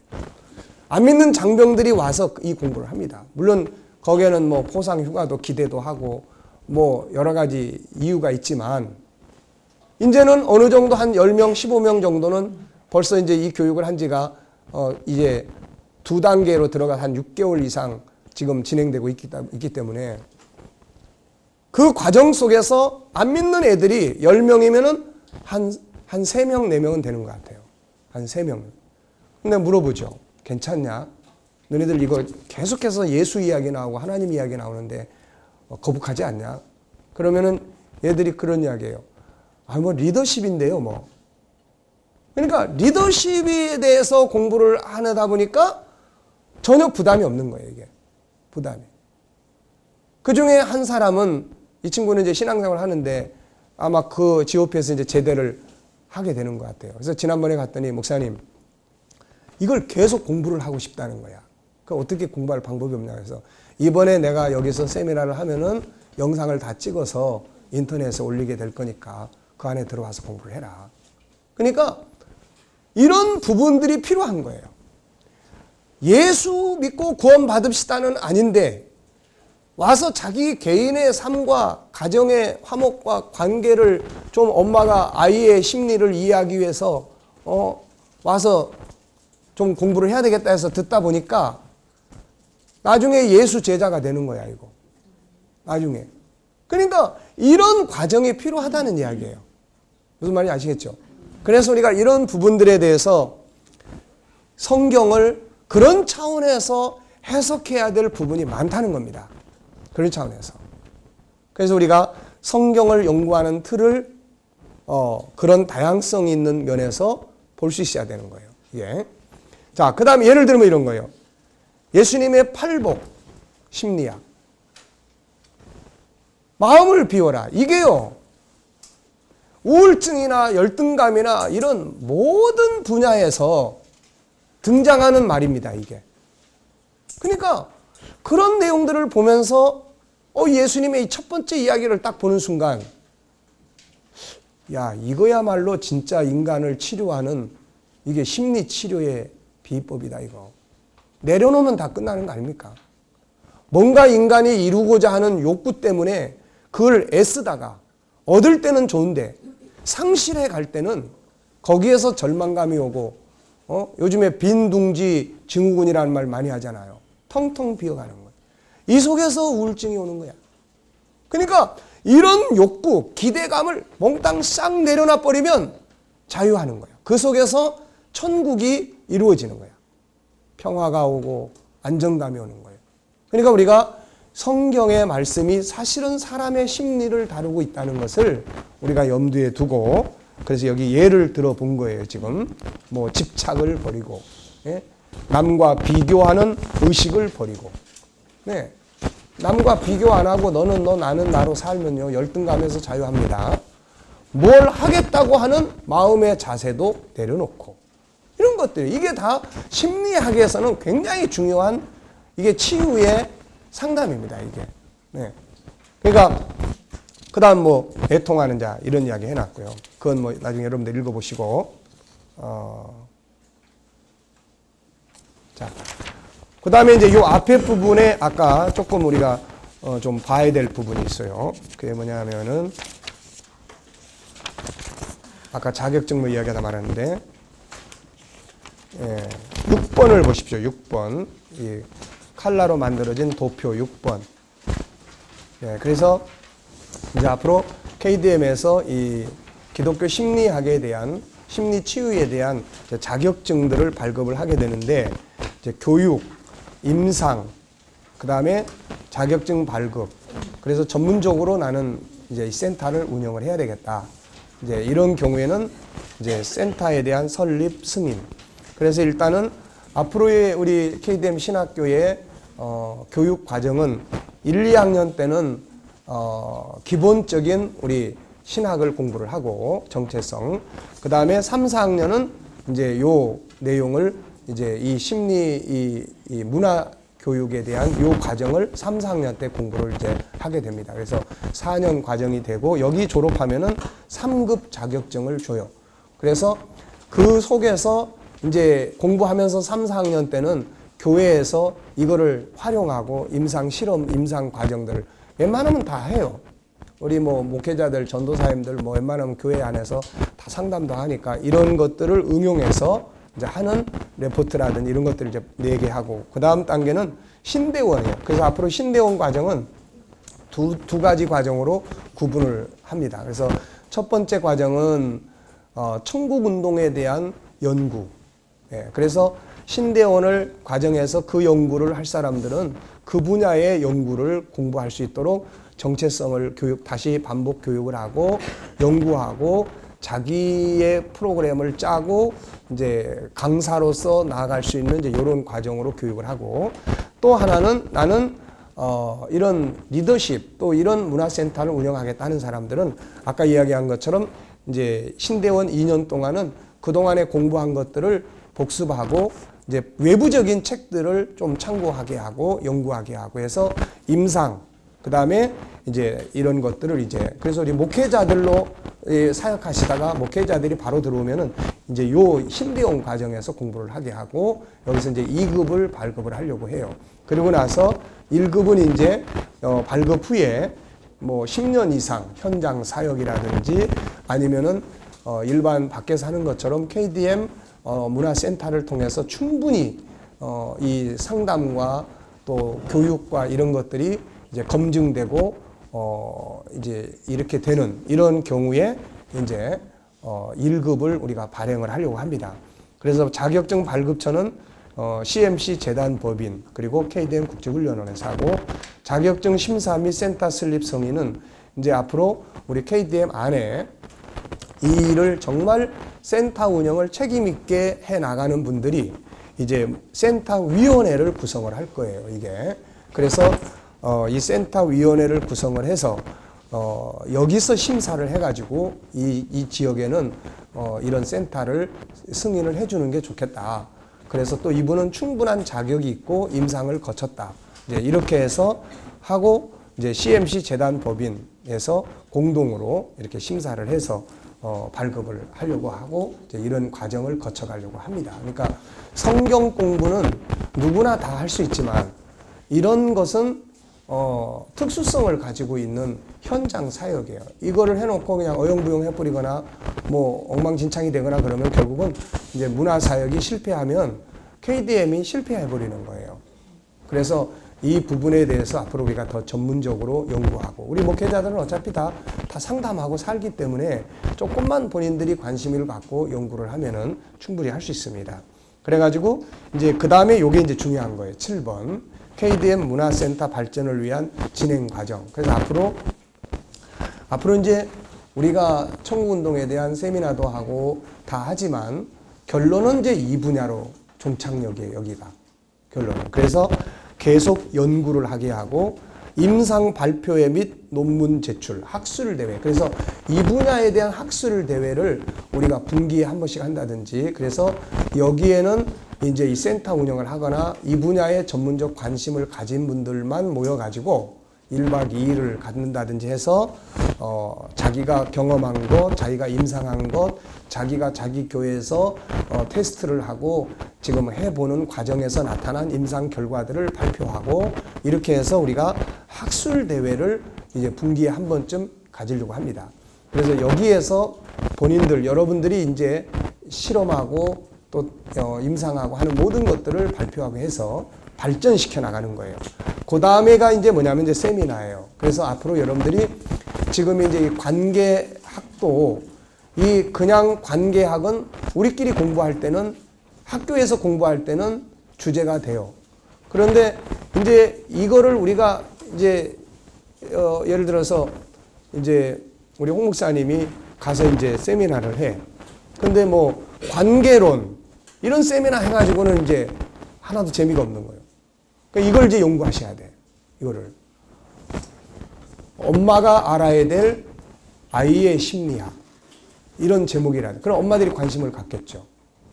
안 믿는 장병들이 와서 이 공부를 합니다. 물론 거기에는 뭐 포상 휴가도 기대도 하고 뭐 여러 가지 이유가 있지만, 이제는 어느 정도 한 10명, 15명 정도는 벌써 이제 이 교육을 한 지가 이제 2단계로 들어가 한 6개월 이상 지금 진행되고 있기 때문에, 그 과정 속에서 안 믿는 애들이 10명이면은 한 3명, 4명은 되는 것 같아요. 한 3명. 근데 물어보죠. 괜찮냐? 너희들 이거 계속해서 예수 이야기 나오고 하나님 이야기 나오는데 거북하지 않냐? 그러면은 얘들이 그런 이야기예요. 아, 뭐 리더십인데요, 뭐. 그러니까 리더십에 대해서 공부를 하다 보니까 전혀 부담이 없는 거예요, 이게. 부담이. 그 중에 한 사람은, 이 친구는 이제 신앙생활을 하는데 아마 그 GOP에서 이제 제대를 하게 되는 것 같아요. 그래서 지난번에 갔더니, 목사님, 이걸 계속 공부를 하고 싶다는 거야. 그 어떻게 공부할 방법이 없냐 해서, 이번에 내가 여기서 세미나를 하면은 영상을 다 찍어서 인터넷에 올리게 될 거니까 그 안에 들어와서 공부를 해라. 그러니까 이런 부분들이 필요한 거예요. 예수 믿고 구원받읍시다는 아닌데 와서 자기 개인의 삶과 가정의 화목과 관계를 좀 엄마가 아이의 심리를 이해하기 위해서 와서 좀 공부를 해야 되겠다 해서 듣다 보니까 나중에 예수 제자가 되는 거야, 이거. 나중에. 그러니까 이런 과정이 필요하다는 이야기예요. 무슨 말인지 아시겠죠? 그래서 우리가 이런 부분들에 대해서 성경을 그런 차원에서 해석해야 될 부분이 많다는 겁니다. 그런 차원에서. 그래서 우리가 성경을 연구하는 틀을 그런 다양성이 있는 면에서 볼 수 있어야 되는 거예요. 예. 자, 그 다음에 예를 들면 이런 거예요. 예수님의 팔복 심리학. 마음을 비워라. 이게요, 우울증이나 열등감이나 이런 모든 분야에서 등장하는 말입니다, 이게. 그러니까 그런 내용들을 보면서 예수님의 이 첫 번째 이야기를 딱 보는 순간, 야, 이거야말로 진짜 인간을 치료하는 이게 심리 치료의 비법이다, 이거. 내려놓으면 다 끝나는 거 아닙니까? 뭔가 인간이 이루고자 하는 욕구 때문에 그걸 애쓰다가 얻을 때는 좋은데 상실해 갈 때는 거기에서 절망감이 오고, 요즘에 빈둥지 증후군이라는 말 많이 하잖아요. 텅텅 비어가는 거예요. 이 속에서 우울증이 오는 거야. 그러니까 이런 욕구, 기대감을 몽땅 싹 내려놔 버리면 자유하는 거예요. 그 속에서 천국이 이루어지는 거야. 평화가 오고 안정감이 오는 거예요. 그러니까 우리가 성경의 말씀이 사실은 사람의 심리를 다루고 있다는 것을 우리가 염두에 두고, 그래서 여기 예를 들어본 거예요. 지금 뭐 집착을 버리고, 예? 남과 비교하는 의식을 버리고, 네. 남과 비교 안 하고 너는 너 나는 나로 살면요, 열등감에서 자유합니다. 뭘 하겠다고 하는 마음의 자세도 내려놓고, 이런 것들, 이게 다 심리학에서는 굉장히 중요한 이게 치유의 상담입니다, 이게. 네. 그러니까 그 다음 뭐 애통하는 자 이런 이야기 해놨고요. 그건 뭐 나중에 여러분들 읽어보시고, 자, 그 다음에 이제 요 앞에 부분에 아까 조금 우리가 좀 봐야 될 부분이 있어요. 그게 뭐냐면은 아까 자격증 뭐 이야기하다 말았는데, 6번을 보십시오. 6번. 이 칼라로 만들어진 도표 6번. 그래서 이제 앞으로 KDM에서 이 기독교 심리학에 대한 심리 치유에 대한 자격증들을 발급을 하게 되는데 이제 교육, 임상, 그 다음에 자격증 발급. 그래서 전문적으로 나는 이제 이 센터를 운영을 해야 되겠다. 이제 이런 경우에는 이제 센터에 대한 설립 승인. 그래서 일단은 앞으로의 우리 KDM 신학교의 교육 과정은 1, 2학년 때는 기본적인 우리 신학을 공부를 하고 정체성. 그 다음에 3, 4학년은 이제 요 내용을 이제 이 심리 이 문화 교육에 대한 요 과정을 3, 4학년 때 공부를 이제 하게 됩니다. 그래서 4년 과정이 되고 여기 졸업하면은 3급 자격증을 줘요. 그래서 그 속에서 이제 공부하면서 3, 4학년 때는 교회에서 이거를 활용하고 임상 실험, 임상 과정들을 웬만하면 다 해요. 우리 뭐 목회자들, 전도사님들 뭐 웬만하면 교회 안에서 다 상담도 하니까 이런 것들을 응용해서 이제 하는 레포트라든지 이런 것들을 이제 내게 하고 그 다음 단계는 신대원이에요. 그래서 앞으로 신대원 과정은 두 가지 과정으로 구분을 합니다. 그래서 첫 번째 과정은 천국운동에 대한 연구. 예, 그래서 신대원을 과정에서 그 연구를 할 사람들은 그 분야의 연구를 공부할 수 있도록 정체성을 다시 반복 교육을 하고 연구하고 자기의 프로그램을 짜고 이제 강사로서 나아갈 수 있는 이제 이런 과정으로 교육을 하고 또 하나는 나는 이런 리더십 또 이런 문화센터를 운영하겠다 하는 사람들은 아까 이야기한 것처럼 이제 신대원 2년 동안은 그동안에 공부한 것들을 복습하고 이제 외부적인 책들을 좀 참고하게 하고 연구하게 하고 해서 임상 그 다음에 이제 이런 것들을 이제 그래서 우리 목회자들로 사역하시다가 목회자들이 바로 들어오면은 이제 요 신대원 과정에서 공부를 하게 하고 여기서 이제 2급을 발급을 하려고 해요. 그리고 나서 1급은 이제 발급 후에 뭐 10년 이상 현장 사역이라든지 아니면은 일반 밖에서 하는 것처럼 KDM 문화센터를 통해서 충분히 이 상담과 또 교육과 이런 것들이 이제 검증되고 이제 이렇게 되는 이런 경우에 이제 1급을 우리가 발행을 하려고 합니다. 그래서 자격증 발급처는 CMC 재단 법인 그리고 KDM 국제훈련원에서 하고 자격증 심사 및 센터 설립 승인은 이제 앞으로 우리 KDM 안에 이 일을 정말 센터 운영을 책임 있게 해 나가는 분들이 이제 센터 위원회를 구성을 할 거예요. 이게 그래서 이 센터 위원회를 구성을 해서 여기서 심사를 해가지고 이 지역에는 이런 센터를 승인을 해주는 게 좋겠다. 그래서 또 이분은 충분한 자격이 있고 임상을 거쳤다. 이제 이렇게 해서 하고 이제 CMC 재단 법인에서 공동으로 이렇게 심사를 해서 발급을 하려고 하고 이제 이런 과정을 거쳐가려고 합니다. 그러니까 성경 공부는 누구나 다 할 수 있지만 이런 것은 특수성을 가지고 있는 현장 사역이에요. 이거를 해놓고 그냥 어영부영 해버리거나 뭐 엉망진창이 되거나 그러면 결국은 이제 문화 사역이 실패하면 KDM이 실패해버리는 거예요. 그래서 이 부분에 대해서 앞으로 우리가 더 전문적으로 연구하고 우리 목회자들은 어차피 다 상담하고 살기 때문에 조금만 본인들이 관심을 갖고 연구를 하면은 충분히 할 수 있습니다. 그래가지고 이제 그 다음에 요게 이제 중요한 거예요. 7번. KDM 문화센터 발전을 위한 진행 과정. 그래서 앞으로 이제 우리가 천국운동에 대한 세미나도 하고 다 하지만 결론은 이제 이 분야로 종착역이에요. 여기가 결론은. 그래서 계속 연구를 하게 하고 임상 발표회 및 논문 제출, 학술 대회. 그래서 이 분야에 대한 학술 대회를 우리가 분기에 한 번씩 한다든지 그래서 여기에는 이제 이 센터 운영을 하거나 이 분야에 전문적 관심을 가진 분들만 모여가지고 1박 2일을 갖는다든지 해서 자기가 경험한 것, 자기가 임상한 것, 자기가 자기 교회에서 테스트를 하고 지금 해보는 과정에서 나타난 임상 결과들을 발표하고 이렇게 해서 우리가 학술 대회를 이제 분기에 한 번쯤 가지려고 합니다. 그래서 여기에서 본인들, 여러분들이 이제 실험하고 또 임상하고 하는 모든 것들을 발표하고 해서 발전시켜 나가는 거예요. 그 다음에가 이제 뭐냐면 이제 세미나예요. 그래서 앞으로 여러분들이 지금 이제 이 관계학도 이 그냥 관계학은 우리끼리 공부할 때는 학교에서 공부할 때는 주제가 돼요. 그런데 이제 이거를 우리가 이제 예를 들어서 이제 우리 홍 목사님이 가서 이제 세미나를 해. 근데 뭐 관계론 이런 세미나 해가지고는 이제 하나도 재미가 없는 거예요. 그러니까 이걸 이제 연구하셔야 돼. 이거를 엄마가 알아야 될 아이의 심리학 이런 제목이라. 그럼 엄마들이 관심을 갖겠죠.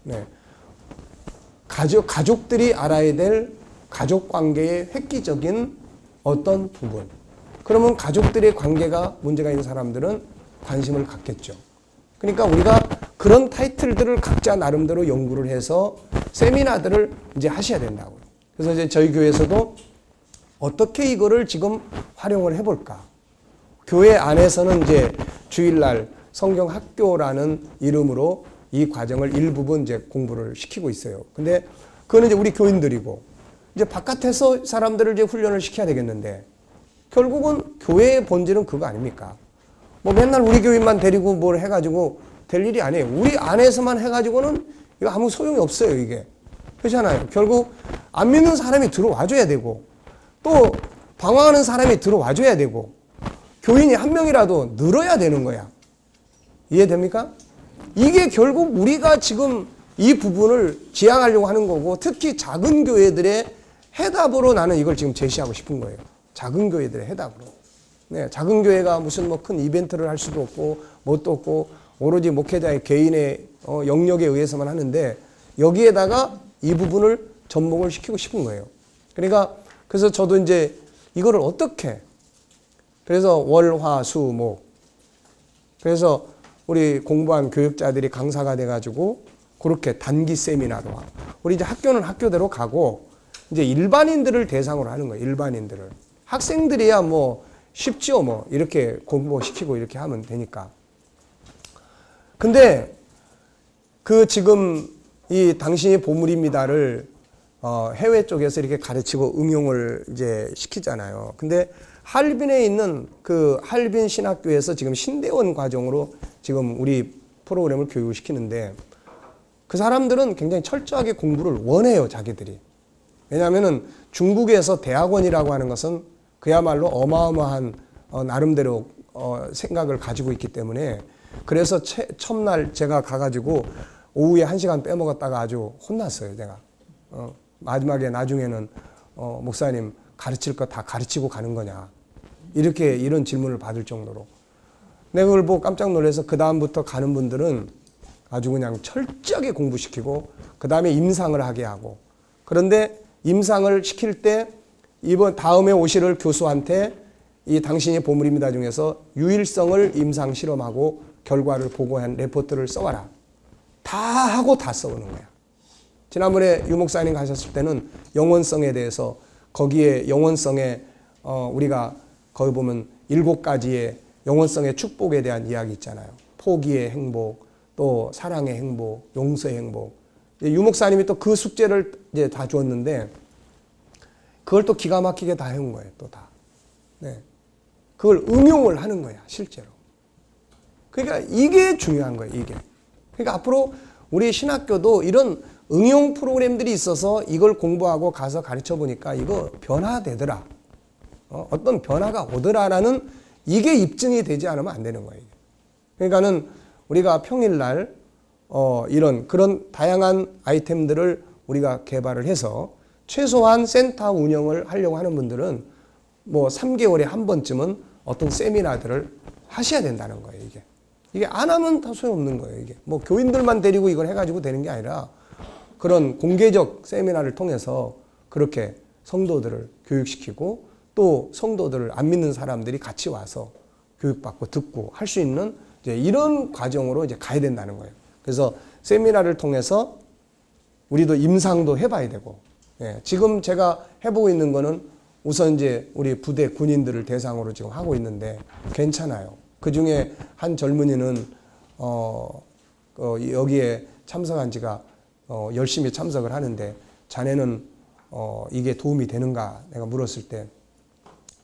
네. 가족들이 알아야 될 가족 관계의 획기적인 어떤 부분. 그러면 가족들의 관계가 문제가 있는 사람들은 관심을 갖겠죠. 그러니까 우리가 그런 타이틀들을 각자 나름대로 연구를 해서 세미나들을 이제 하셔야 된다고요. 그래서 이제 저희 교회에서도 어떻게 이거를 지금 활용을 해볼까. 교회 안에서는 이제 주일날 성경학교라는 이름으로 이 과정을 일부분 이제 공부를 시키고 있어요. 근데 그거는 이제 우리 교인들이고 이제 바깥에서 사람들을 이제 훈련을 시켜야 되겠는데 결국은 교회의 본질은 그거 아닙니까? 뭐 맨날 우리 교인만 데리고 뭘 해가지고 될 일이 아니에요. 우리 안에서만 해가지고는 이거 아무 소용이 없어요, 이게. 그렇잖아요. 결국 안 믿는 사람이 들어와줘야 되고 또 방황하는 사람이 들어와줘야 되고 교인이 한 명이라도 늘어야 되는 거야. 이해됩니까? 이게 결국 우리가 지금 이 부분을 지향하려고 하는 거고 특히 작은 교회들의 해답으로 나는 이걸 지금 제시하고 싶은 거예요. 작은 교회들의 해답으로. 네, 작은 교회가 무슨 뭐 큰 이벤트를 할 수도 없고 뭣도 없고 오로지 목회자의 개인의 영역에 의해서만 하는데 여기에다가 이 부분을 접목을 시키고 싶은 거예요. 그러니까 그래서 저도 이제 이거를 어떻게 그래서 월, 화, 수, 목 그래서 우리 공부한 교육자들이 강사가 돼가지고 그렇게 단기 세미나로 하고 우리 이제 학교는 학교대로 가고 이제 일반인들을 대상으로 하는 거예요. 일반인들을. 학생들이야 뭐 쉽지요. 뭐 이렇게 공부시키고 이렇게 하면 되니까. 근데 그 지금 이 당신이 보물입니다를 해외 쪽에서 이렇게 가르치고 응용을 이제 시키잖아요. 근데 할빈에 있는 그 할빈 신학교에서 지금 신대원 과정으로 지금 우리 프로그램을 교육을 시키는데 그 사람들은 굉장히 철저하게 공부를 원해요, 자기들이. 왜냐하면은 중국에서 대학원이라고 하는 것은 그야말로 어마어마한 나름대로 생각을 가지고 있기 때문에 그래서 첫날 제가 가가지고 오후에 1시간 빼먹었다가 아주 혼났어요, 내가. 마지막에 나중에는 목사님 가르칠 거 다 가르치고 가는 거냐. 이런 질문을 받을 정도로. 내가 그걸 보고 깜짝 놀라서 그 다음부터 가는 분들은 아주 그냥 철저하게 공부시키고 그 다음에 임상을 하게 하고 그런데 임상을 시킬 때 이번 다음에 오실 교수한테 이 당신이 보물입니다 중에서 유일성을 임상 실험하고 결과를 보고한 레포트를 써와라. 다 하고 다 써오는 거야. 지난번에 유 목사님 가셨을 때는 영원성에 대해서 거기에 영원성에 우리가 거기 보면 7가지의 영원성의 축복에 대한 이야기 있잖아요. 포기의 행복, 또 사랑의 행복, 용서의 행복. 유 목사님이 또 그 숙제를 이제 다 주었는데 그걸 또 기가 막히게 다 해온 거예요. 또 다. 네. 그걸 응용을 하는 거야, 실제로. 그러니까 이게 중요한 거예요, 이게. 그러니까 앞으로 우리 신학교도 이런 응용 프로그램들이 있어서 이걸 공부하고 가서 가르쳐 보니까 이거 변화되더라. 어떤 변화가 오더라라는 이게 입증이 되지 않으면 안 되는 거예요. 그러니까는 우리가 평일날 이런 그런 다양한 아이템들을 우리가 개발을 해서 최소한 센터 운영을 하려고 하는 분들은 뭐 3개월에 한 번쯤은 어떤 세미나들을 하셔야 된다는 거예요, 이게. 이게 안 하면 다 소용없는 거예요, 이게. 뭐 교인들만 데리고 이걸 해가지고 되는 게 아니라 그런 공개적 세미나를 통해서 그렇게 성도들을 교육시키고 또 성도들을 안 믿는 사람들이 같이 와서 교육받고 듣고 할 수 있는 이제 이런 과정으로 이제 가야 된다는 거예요. 그래서 세미나를 통해서 우리도 임상도 해봐야 되고, 예, 지금 제가 해보고 있는 거는 우선 이제 우리 부대 군인들을 대상으로 지금 하고 있는데 괜찮아요. 그 중에 한 젊은이는 여기에 참석한 지가 열심히 참석을 하는데 자네는 이게 도움이 되는가 내가 물었을 때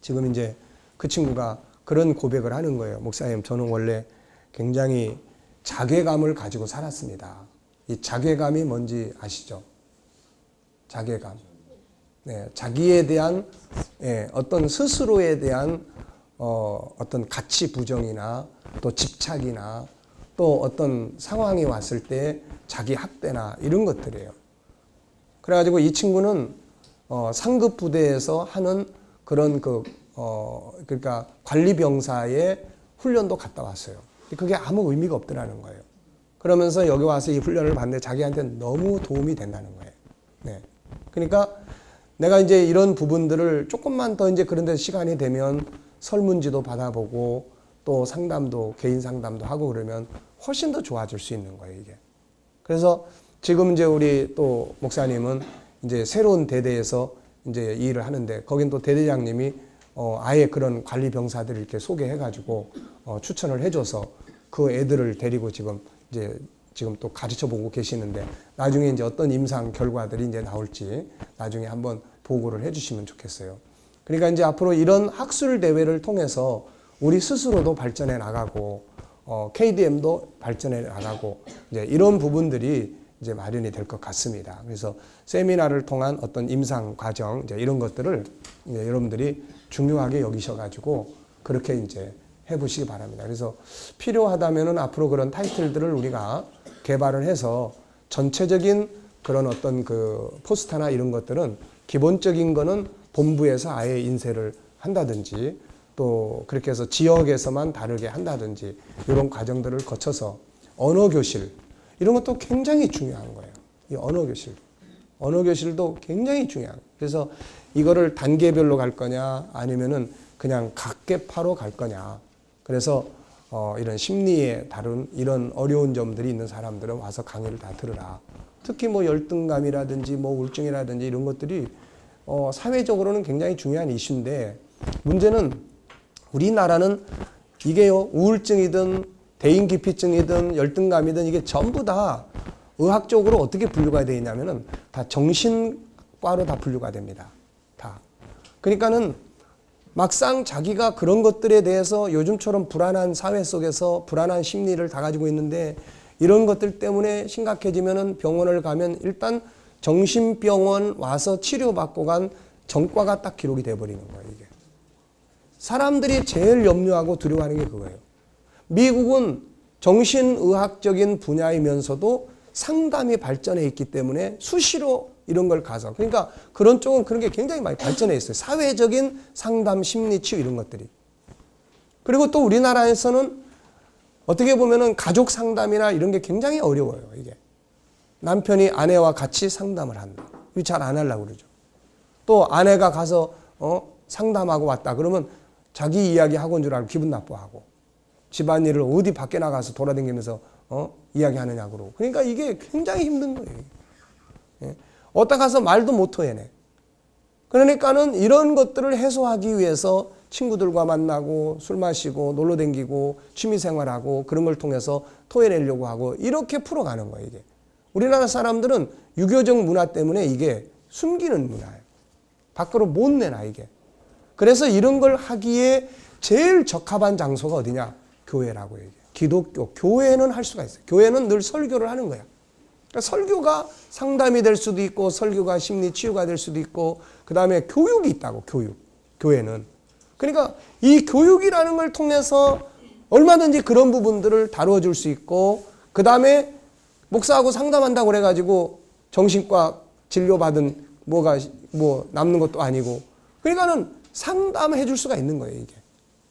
지금 이제 그 친구가 그런 고백을 하는 거예요. 목사님, 저는 원래 굉장히 자괴감을 가지고 살았습니다. 이 자괴감이 뭔지 아시죠? 자괴감. 네, 자기에 대한 어떤 스스로에 대한 어떤 가치 부정이나 또 집착이나 또 어떤 상황이 왔을 때 자기 학대나 이런 것들이에요. 그래가지고 이 친구는 상급 부대에서 하는 그런 그러니까 관리병사의 훈련도 갔다 왔어요. 그게 아무 의미가 없더라는 거예요. 그러면서 여기 와서 이 훈련을 받는데 자기한테 너무 도움이 된다는 거예요. 네. 그러니까 내가 이제 이런 부분들을 조금만 더 이제 그런 데 시간이 되면 설문지도 받아보고 또 상담도, 개인 상담도 하고 그러면 훨씬 더 좋아질 수 있는 거예요, 이게. 그래서 지금 이제 우리 또 목사님은 이제 새로운 대대에서 이제 이 일을 하는데 거긴 또 대대장님이 아예 그런 관리 병사들을 이렇게 소개해가지고 추천을 해줘서 그 애들을 데리고 지금 또 가르쳐 보고 계시는데 나중에 이제 어떤 임상 결과들이 이제 나올지 나중에 한번 보고를 해주시면 좋겠어요. 그러니까 이제 앞으로 이런 학술 대회를 통해서 우리 스스로도 발전해 나가고 KDM도 발전해 나가고 이제 이런 부분들이 이제 마련이 될 것 같습니다. 그래서 세미나를 통한 어떤 임상 과정 이제 이런 것들을 이제 여러분들이 중요하게 여기셔가지고 그렇게 이제 해보시기 바랍니다. 그래서 필요하다면은 앞으로 그런 타이틀들을 우리가 개발을 해서 전체적인 그런 어떤 그 포스터나 이런 것들은 기본적인 거는 본부에서 아예 인쇄를 한다든지 또 그렇게 해서 지역에서만 다르게 한다든지 이런 과정들을 거쳐서 언어교실 이런 것도 굉장히 중요한 거예요. 이 언어교실도 굉장히 중요한 거예요. 그래서 이거를 단계별로 갈 거냐 아니면은 그냥 각계파로 갈 거냐. 그래서 이런 심리에 다룬 이런 어려운 점들이 있는 사람들은 와서 강의를 다 들으라. 특히 뭐 열등감이라든지 뭐 우울증이라든지 이런 것들이 사회적으로는 굉장히 중요한 이슈인데 문제는 우리나라는 이게요 우울증이든 대인기피증이든 열등감이든 이게 전부 다 의학적으로 어떻게 분류가 되어 있냐면은 다 정신과로 다 분류가 됩니다. 다. 그러니까는 막상 자기가 그런 것들에 대해서 요즘처럼 불안한 사회 속에서 불안한 심리를 다 가지고 있는데 이런 것들 때문에 심각해지면은 병원을 가면 일단 정신병원 와서 치료받고 간 전과가 딱 기록이 돼버리는 거예요, 이게. 사람들이 제일 염려하고 두려워하는 게 그거예요. 미국은 정신의학적인 분야이면서도 상담이 발전해 있기 때문에 수시로 이런 걸 가서 그러니까 그런 쪽은 그런 게 굉장히 많이 발전해 있어요. 사회적인 상담, 심리, 치유 이런 것들이. 그리고 또 우리나라에서는 어떻게 보면은 가족 상담이나 이런 게 굉장히 어려워요. 이게 남편이 아내와 같이 상담을 한다. 이거 잘 안 하려고 그러죠. 또 아내가 가서 상담하고 왔다. 그러면 자기 이야기 하고 온 줄 알고 기분 나빠하고 집안일을 어디 밖에 나가서 돌아다니면서 이야기하느냐고 그러고. 그러니까 이게 굉장히 힘든 거예요. 예. 어디다 가서 말도 못 토해내. 그러니까는 이런 것들을 해소하기 위해서 친구들과 만나고 술 마시고 놀러 다니고 취미 생활하고 그런 걸 통해서 토해내려고 하고 이렇게 풀어가는 거예요, 이게. 우리나라 사람들은 유교적 문화 때문에 이게 숨기는 문화예요. 밖으로 못 내놔, 이게. 그래서 이런 걸 하기에 제일 적합한 장소가 어디냐? 교회라고 얘기해요. 기독교, 교회는 할 수가 있어요. 교회는 늘 설교를 하는 거야. 그러니까 설교가 상담이 될 수도 있고 설교가 심리 치유가 될 수도 있고 그 다음에 교육이 있다고, 교육. 교회는. 그러니까 이 교육이라는 걸 통해서 얼마든지 그런 부분들을 다뤄줄 수 있고 그 다음에 목사하고 상담한다고 그래가지고 정신과 진료받은 뭐 남는 것도 아니고 그러니까는 상담해 줄 수가 있는 거예요, 이게.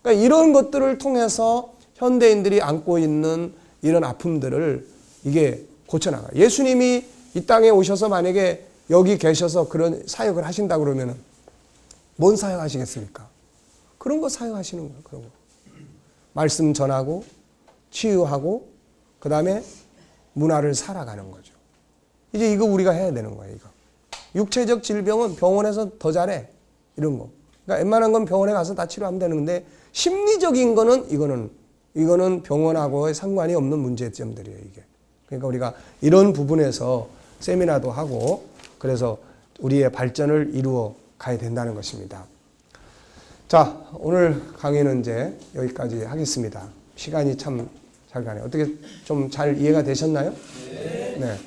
그러니까 이런 것들을 통해서 현대인들이 안고 있는 이런 아픔들을 이게 고쳐나가요. 예수님이 이 땅에 오셔서 만약에 여기 계셔서 그런 사역을 하신다 그러면은 뭔 사역 하시겠습니까? 그런 거 사역하시는 거예요, 그런 거. 말씀 전하고, 치유하고, 그 다음에 문화를 살아가는 거죠. 이제 이거 우리가 해야 되는 거예요, 이거. 육체적 질병은 병원에서 더 잘해. 이런 거. 그러니까 웬만한 건 병원에 가서 다 치료하면 되는데 심리적인 거는 이거는 병원하고의 상관이 없는 문제점들이에요, 이게. 그러니까 우리가 이런 부분에서 세미나도 하고 그래서 우리의 발전을 이루어 가야 된다는 것입니다. 자, 오늘 강의는 이제 여기까지 하겠습니다. 시간이 참 잘 가네요. 어떻게 좀 잘 이해가 되셨나요? 네.